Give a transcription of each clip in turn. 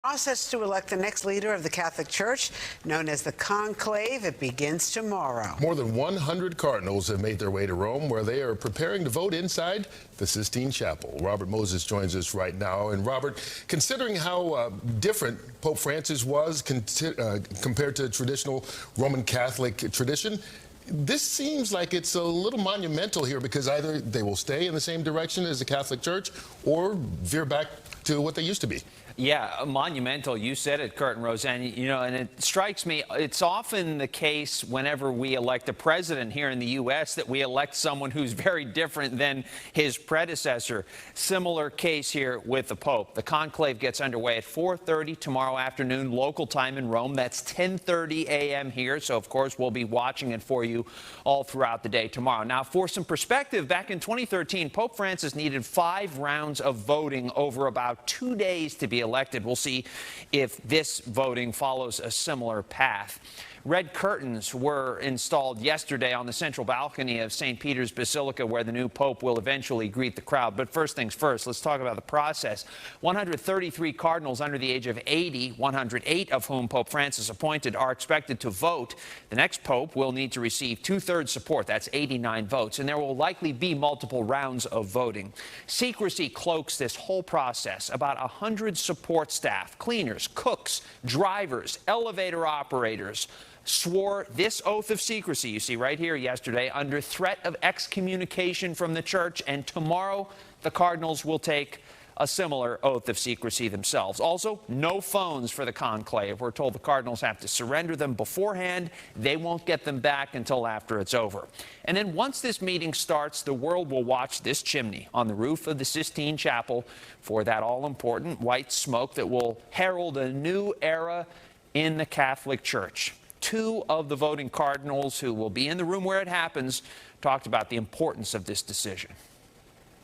Process to elect the next leader of the Catholic Church, known as the conclave, it begins tomorrow. More than 100 cardinals have made their way to Rome, where they are preparing to vote inside the Sistine Chapel. Robert Moses joins us right now. And Robert, considering how different Pope Francis was compared to traditional Roman Catholic tradition, this seems like it's a little monumental here, because either they will stay in the same direction as the Catholic Church or veer back to what they used to be. Yeah, monumental. You said it, Kurt and Roseanne. You know, and it strikes me, it's often the case whenever we elect a president here in the U.S. that we elect someone who's very different than his predecessor. Similar case here with the Pope. The conclave gets underway at 4:30 tomorrow afternoon, local time in Rome. That's 10:30 a.m. here. So, of course, we'll be watching it for you all throughout the day tomorrow. Now, for some perspective, back in 2013, Pope Francis needed 5 rounds of voting over about 2 days to be elected. We'll see if this voting follows a similar path. Red curtains were installed yesterday on the central balcony of St. Peter's Basilica, where the new pope will eventually greet the crowd. But first things first, let's talk about the process. 133 cardinals under the age of 80, 108 of whom Pope Francis appointed, are expected to vote. The next pope will need to receive 2/3 support. That's 89 votes. And there will likely be multiple rounds of voting. Secrecy cloaks this whole process. About 100 support staff, cleaners, cooks, drivers, elevator operators, swore this oath of secrecy, you see right here yesterday, under threat of excommunication from the church. And tomorrow, the cardinals will take a similar oath of secrecy themselves. Also, no phones for the conclave. We're told the cardinals have to surrender them beforehand. They won't get them back until after it's over. And then once this meeting starts, the world will watch this chimney on the roof of the Sistine Chapel for that all-important white smoke that will herald a new era in the Catholic Church. 2 of the voting cardinals, who will be in the room where it happens, talked about the importance of this decision.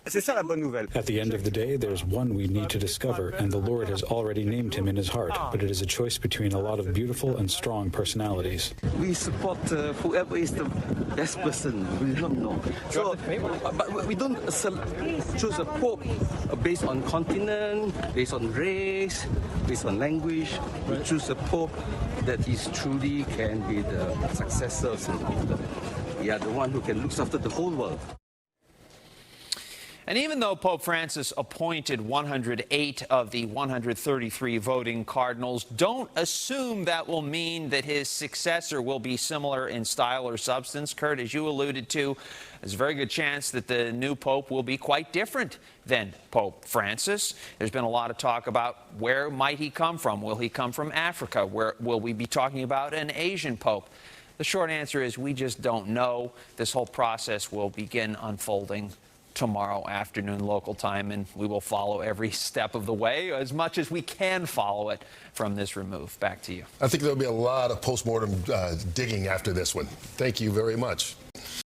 At the end of the day, there's one we need to discover, and the Lord has already named him in his heart, but it is a choice between a lot of beautiful and strong personalities. We support whoever is the best person. We don't know. So, but we don't choose a pope based on continent, based on race, based on language. We choose a pope that is truly can be the successor of St. Peter. We are the one who can look after the whole world. And even though Pope Francis appointed 108 of the 133 voting cardinals, don't assume that will mean that his successor will be similar in style or substance. Kurt, as you alluded to, there's a very good chance that the new pope will be quite different than Pope Francis. There's been a lot of talk about where might he come from. Will he come from Africa? Where will we be talking about an Asian pope? The short answer is we just don't know. This whole process will begin unfolding tomorrow afternoon local time, and we will follow every step of the way as much as we can follow it from this remove. Back to you. I think there'll be a lot of postmortem digging after this one. Thank you very much.